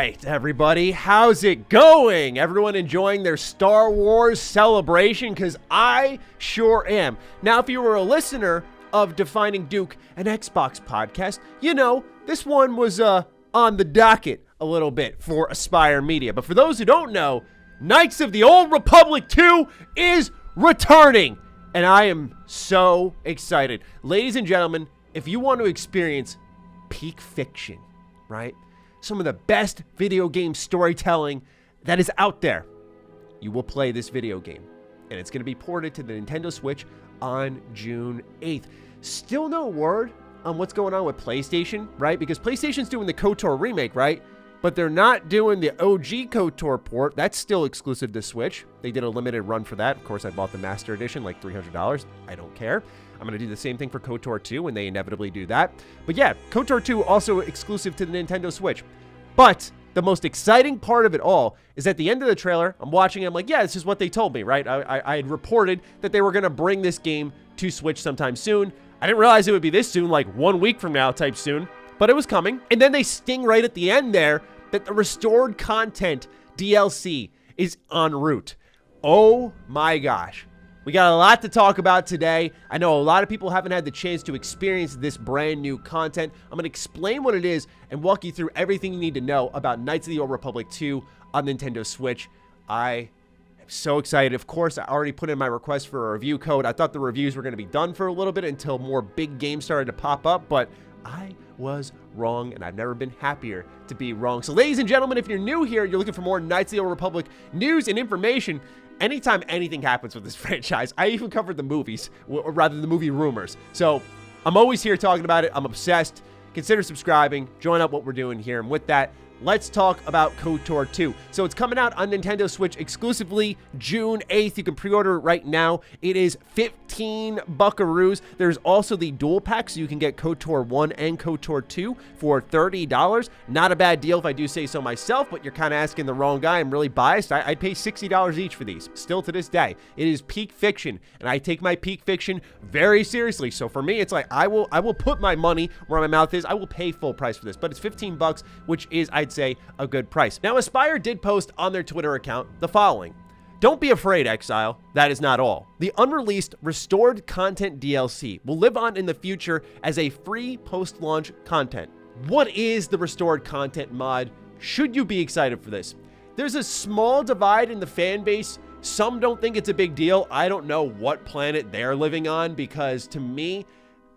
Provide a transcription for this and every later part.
right, everybody, how's it going? Everyone enjoying their Star Wars celebration? Because I sure am. Now, if you were a listener of Defining Duke, an Xbox podcast, you know, this one was on the docket a little bit for Aspyr Media. But for those who don't know, Knights of the Old Republic 2 is returning. And I am so excited. Ladies and gentlemen, if you want to experience peak fiction, right? Some of the best video game storytelling that is out there, you will play this video game. And it's going to be ported to the Nintendo Switch on June 8th. Still no word on what's going on with PlayStation, right? Because PlayStation's doing the KOTOR remake, right? But they're not doing the OG KOTOR port. That's still exclusive to Switch. They did a limited run for that. Of course, I bought the Master Edition, like $300. I don't care. I'm going to do the same thing for KOTOR 2 when they inevitably do that. But yeah, KOTOR 2 also exclusive to the Nintendo Switch. But the most exciting part of it all is at the end of the trailer, I'm watching it, I'm like, yeah, this is what they told me, right? I had reported that they were going to bring this game to Switch sometime soon. I didn't realize it would be this soon, like 1 week from now type soon. But it was coming. And then they sting right at the end there that the restored content DLC is en route. Oh my gosh. We got a lot to talk about today. I know a lot of people haven't had the chance to experience this brand new content. I'm going to explain what it is and walk you through everything you need to know about Knights of the Old Republic 2 on Nintendo Switch. I am so excited. Of course, I already put in my request for a review code. I thought the reviews were going to be done for a little bit until more big games started to pop up, but I was wrong, and I've never been happier to be wrong. So ladies and gentlemen, if you're new here, you're looking for more Knights of the Old Republic news and information, anytime anything happens with this franchise, I even covered the movies, or rather the movie rumors. So I'm always here talking about it. I'm obsessed. Consider subscribing. Join up what we're doing here. And with that, let's talk about KOTOR 2. So it's coming out on Nintendo Switch exclusively June 8th. You can pre-order it right now. It is 15 buckaroos. There's also the dual pack, so you can get KOTOR 1 and KOTOR 2 for $30. Not a bad deal if I do say so myself, but you're kind of asking the wrong guy. I'm really biased. I'd pay $60 each for these. Still to this day, it is peak fiction, and I take my peak fiction very seriously. So for me, it's like I will put my money where my mouth is. I will pay full price for this, but it's 15 bucks, which is, I'd say, a good price. Now, Aspyr did post on their Twitter account the following. Don't be afraid, Exile. That is not all. The unreleased restored content DLC will live on in the future as a free post-launch content. What is the restored content mod? Should you be excited for this? There's a small divide in the fan base. Some don't think it's a big deal. I don't know what planet they're living on, because to me,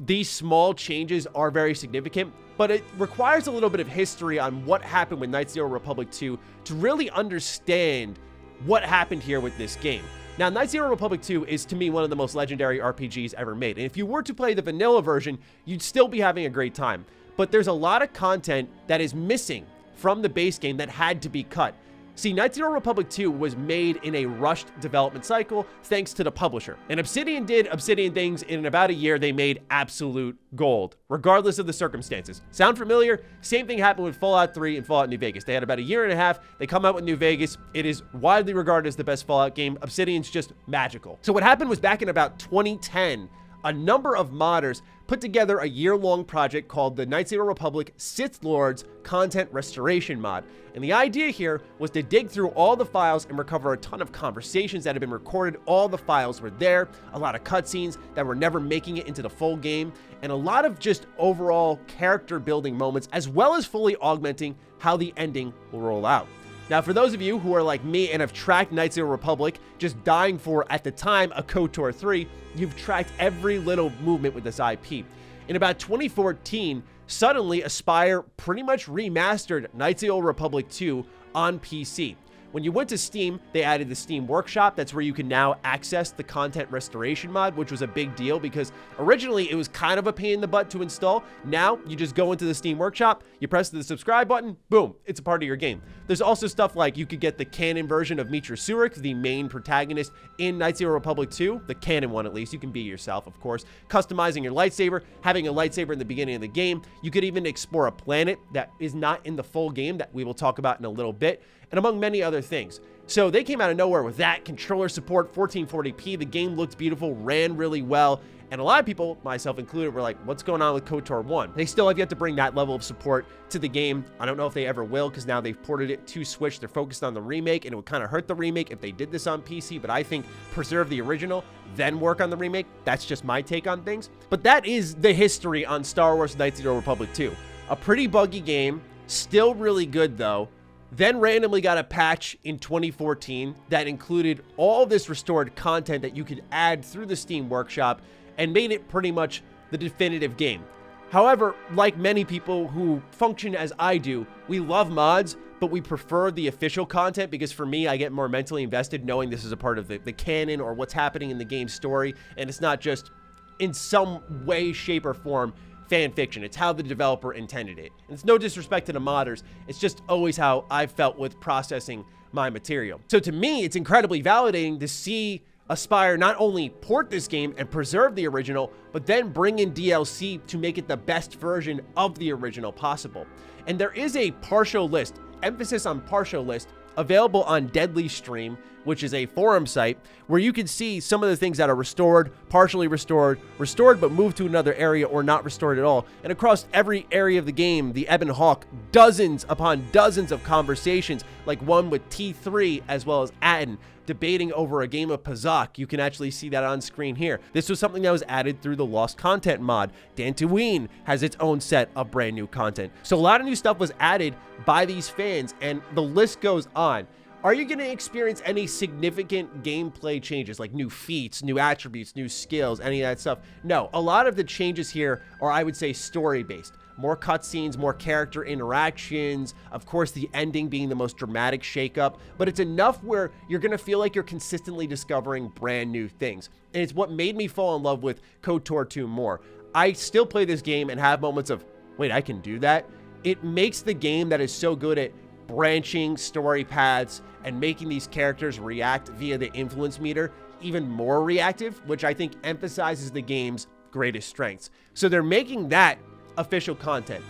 these small changes are very significant, but it requires a little bit of history on what happened with Knights of the Old Republic 2 to really understand what happened here with this game. Now, Knights of the Old Republic 2 is, to me, one of the most legendary RPGs ever made. And if you were to play the vanilla version, you'd still be having a great time. But there's a lot of content that is missing from the base game that had to be cut. See, Knights of the Old Republic 2 was made in a rushed development cycle thanks to the publisher. And Obsidian did Obsidian things, and in about a year, they made absolute gold, regardless of the circumstances. Sound familiar? Same thing happened with Fallout 3 and Fallout New Vegas. They had about a year and a half. They come out with New Vegas. It is widely regarded as the best Fallout game. Obsidian's just magical. So what happened was back in about 2010, a number of modders put together a year-long project called the Knights of the Old Republic Sith Lords Content Restoration Mod. And the idea here was to dig through all the files and recover a ton of conversations that had been recorded. All the files were there, a lot of cutscenes that were never making it into the full game, and a lot of just overall character building moments, as well as fully augmenting how the ending will roll out. Now, for those of you who are like me and have tracked Knights of the Republic, just dying for, at the time, a KOTOR 3, you've tracked every little movement with this IP. In about 2014, suddenly Aspyr pretty much remastered Knights of the Old Republic 2 on PC. When you went to Steam, they added the Steam Workshop. That's where you can now access the content restoration mod, which was a big deal because originally it was kind of a pain in the butt to install. Now you just go into the Steam Workshop, you press the subscribe button, boom, it's a part of your game. There's also stuff like you could get the canon version of Mitra Surik, the main protagonist in Knights of the Republic 2, the canon one at least. You can be yourself, of course, customizing your lightsaber, having a lightsaber in the beginning of the game. You could even explore a planet that is not in the full game that we will talk about in a little bit, and among many other things. So they came out of nowhere with that. Controller support, 1440p. The game looked beautiful, ran really well, And a lot of people, myself included, were like, what's going on with KOTOR 1? They still have yet to bring that level of support to the game. I don't know if they ever will, because now they've ported it to Switch. They're focused on the remake, and it would kind of hurt the remake if they did this on PC, but I think preserve the original, then work on the remake. That's just my take on things. But that is the history on Star Wars Knights of the Old Republic 2. A pretty buggy game, still really good though. Then randomly got a patch in 2014 that included all this restored content that you could add through the Steam Workshop and made it pretty much the definitive game. However, like many people who function as I do, we love mods, but we prefer the official content because for me, I get more mentally invested knowing this is a part of the canon or what's happening in the game's story, and it's not just in some way, shape, or form fan fiction. It's how the developer intended it. And it's no disrespect to the modders. It's just always how I've felt with processing my material. So to me, it's incredibly validating to see Aspyr not only port this game and preserve the original, but then bring in DLC to make it the best version of the original possible. And there is a partial list, emphasis on partial list, available on Deadly Stream, which is a forum site where you can see some of the things that are restored, partially restored, restored but moved to another area, or not restored at all. And across every area of the game, the Ebon Hawk, dozens upon dozens of conversations, like one with T3 as well as Atten, debating over a game of Pazak. You can actually see that on screen here. This was something that was added through the Lost Content mod. Dantooine has its own set of brand new content. So a lot of new stuff was added by these fans, and the list goes on. Are you going to experience any significant gameplay changes, like new feats, new attributes, new skills, any of that stuff? No, a lot of the changes here are, I would say, story-based. More cutscenes, more character interactions, of course the ending being the most dramatic shakeup, but it's enough where you're going to feel like you're consistently discovering brand new things. And it's what made me fall in love with KOTOR 2 more. I still play this game and have moments of, wait, I can do that? It makes the game that is so good at branching story paths and making these characters react via the influence meter even more reactive, which I think emphasizes the game's greatest strengths. So they're making that official content.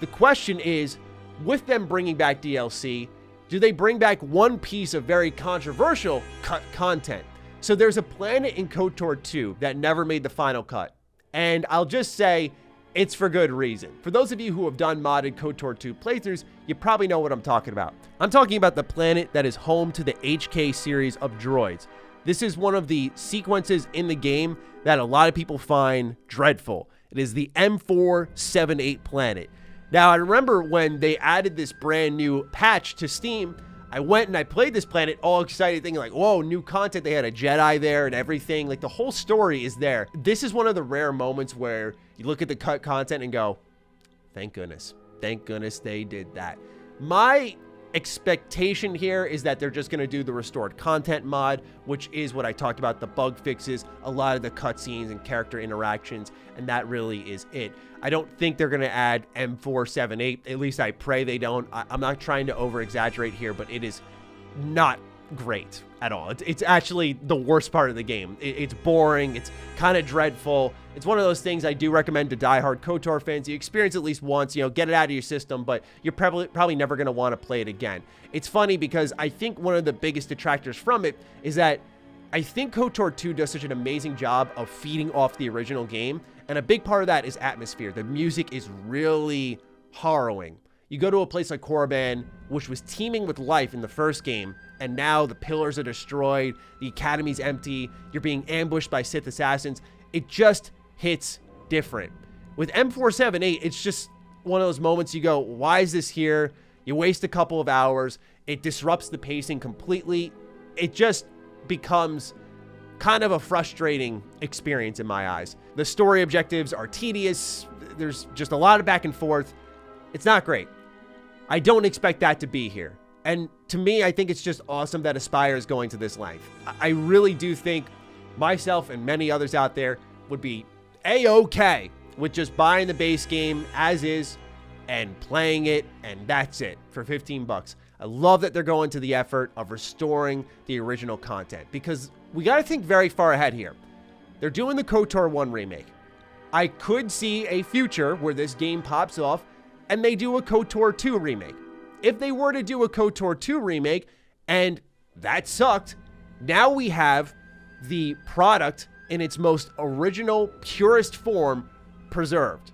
The question is, with them bringing back DLC, do they bring back one piece of very controversial cut content? So there's a planet in KOTOR 2 that never made the final cut, and I'll just say it's for good reason. For those of you who have done modded KOTOR 2 playthroughs, you probably know what I'm talking about. I'm talking about the planet that is home to the HK series of droids. This is one of the sequences in the game that a lot of people find dreadful. It is the M478 planet. Now, I remember when they added this brand new patch to Steam, I went and I played this planet all excited, thinking like, whoa, new content. They had a Jedi there and everything. Like, the whole story is there. This is one of the rare moments where you look at the cut content and go, thank goodness. Thank goodness they did that. My expectation here is that they're just going to do the restored content mod, which is what I talked about, the bug fixes, a lot of the cutscenes and character interactions, and that really is it. I don't think they're going to add M478. At least I pray they don't. I'm not trying to over-exaggerate here, but it is not great at all. It's actually the worst part of the game. It's boring. It's kind of dreadful. It's one of those things I do recommend to diehard KOTOR fans. You experience at least once, you know, get it out of your system, but you're probably never going to want to play it again. It's funny because I think one of the biggest detractors from it is that I think KOTOR 2 does such an amazing job of feeding off the original game, and a big part of that is atmosphere. The music is really harrowing. You go to a place like Korriban, which was teeming with life in the first game, and now the pillars are destroyed, the academy's empty, you're being ambushed by Sith assassins. It just hits different. With M478, it's just one of those moments you go, why is this here? You waste a couple of hours. It disrupts the pacing completely. It just becomes kind of a frustrating experience in my eyes. The story objectives are tedious. There's just a lot of back and forth. It's not great. I don't expect that to be here. And to me, I think it's just awesome that Aspyr is going to this length. I really do think myself and many others out there would be A-okay with just buying the base game as is and playing it, and that's it for 15 bucks. I love that they're going to the effort of restoring the original content, because we got to think very far ahead here. They're doing the KOTOR 1 remake. I could see a future where this game pops off and they do a KOTOR 2 remake. If they were to do a KOTOR 2 remake and that sucked, now we have the product in its most original, purest form preserved.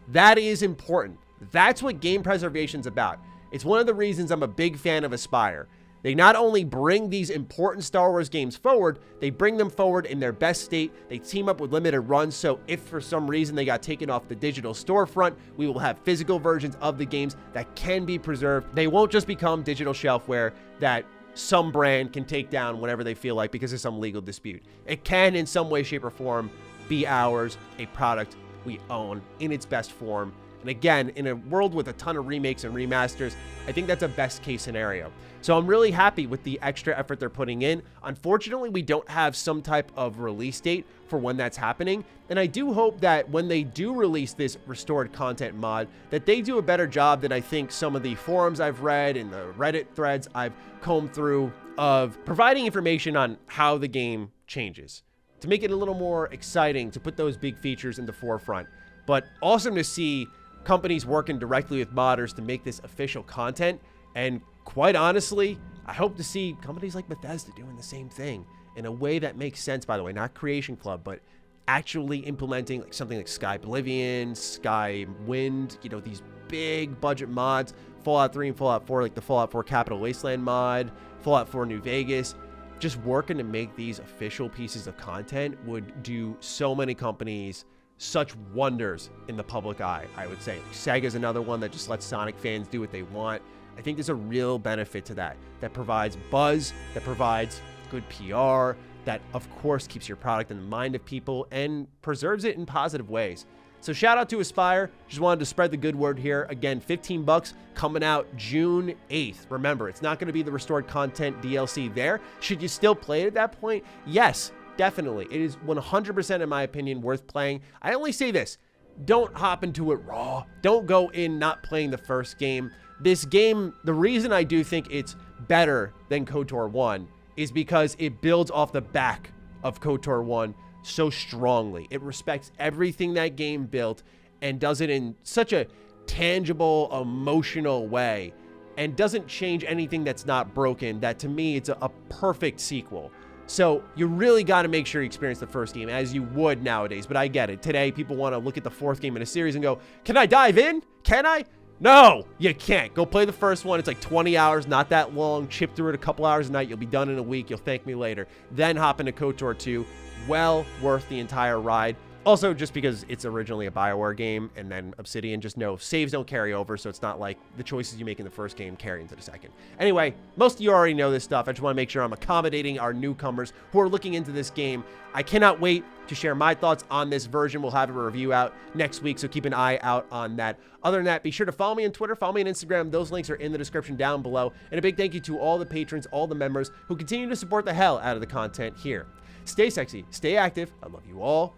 That is important. That's what game preservation's about. It's one of the reasons I'm a big fan of Aspyr. They not only bring these important Star Wars games forward, they bring them forward in their best state. They team up with limited runs, so if for some reason they got taken off the digital storefront, we will have physical versions of the games that can be preserved. They won't just become digital shelfware that some brand can take down whenever they feel like because of some legal dispute. It can, in some way, shape, or form, be ours, a product we own in its best form. And again, in a world with a ton of remakes and remasters, I think that's a best case scenario. So I'm really happy with the extra effort they're putting in. Unfortunately, we don't have some type of release date for when that's happening. And I do hope that when they do release this restored content mod, that they do a better job than I think some of the forums I've read and the Reddit threads I've combed through of providing information on how the game changes to make it a little more exciting, to put those big features in the forefront. But awesome to see companies working directly with modders to make this official content. And quite honestly, I hope to see companies like Bethesda doing the same thing in a way that makes sense, by the way, not Creation Club, but actually implementing like something like Sky Oblivion, Sky Wind, you know, these big budget mods, Fallout 3 and Fallout 4, like the Fallout 4 Capital Wasteland mod, Fallout 4 New Vegas. Just working to make these official pieces of content would do so many companies such wonders in the public eye, I would say. Sega's another one that just lets Sonic fans do what they want. I think there's a real benefit to that provides buzz, that provides good PR, that of course keeps your product in the mind of people and preserves it in positive ways. So shout out to Aspyr. Just wanted to spread the good word here. Again, $15 coming out June 8th. Remember, it's not going to be the restored content DLC there. Should you still play it at that point? Yes, definitely. It is 100%, in my opinion, worth playing. I only say this. Don't hop into it raw. Don't go in not playing the first game. This game, the reason I do think it's better than KOTOR 1 is because it builds off the back of KOTOR 1 so strongly. It respects everything that game built and does it in such a tangible, emotional way and doesn't change anything that's not broken. That to me, it's a perfect sequel. So you really got to make sure you experience the first game as you would nowadays. But I get it. Today, people want to look at the fourth game in a series and go, can I dive in? Can I? No, you can't. Go play the first one. It's like 20 hours, not that long. Chip through it a couple hours a night. You'll be done in a week. You'll thank me later. Then hop into KOTOR 2. Well worth the entire ride. Also, just because it's originally a BioWare game, and then Obsidian, just know saves don't carry over, so it's not like the choices you make in the first game carry into the second. Anyway, most of you already know this stuff. I just want to make sure I'm accommodating our newcomers who are looking into this game. I cannot wait to share my thoughts on this version. We'll have a review out next week, so keep an eye out on that. Other than that, be sure to follow me on Twitter, follow me on Instagram. Those links are in the description down below. And a big thank you to all the patrons, all the members who continue to support the hell out of the content here. Stay sexy, stay active. I love you all.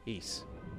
Peace.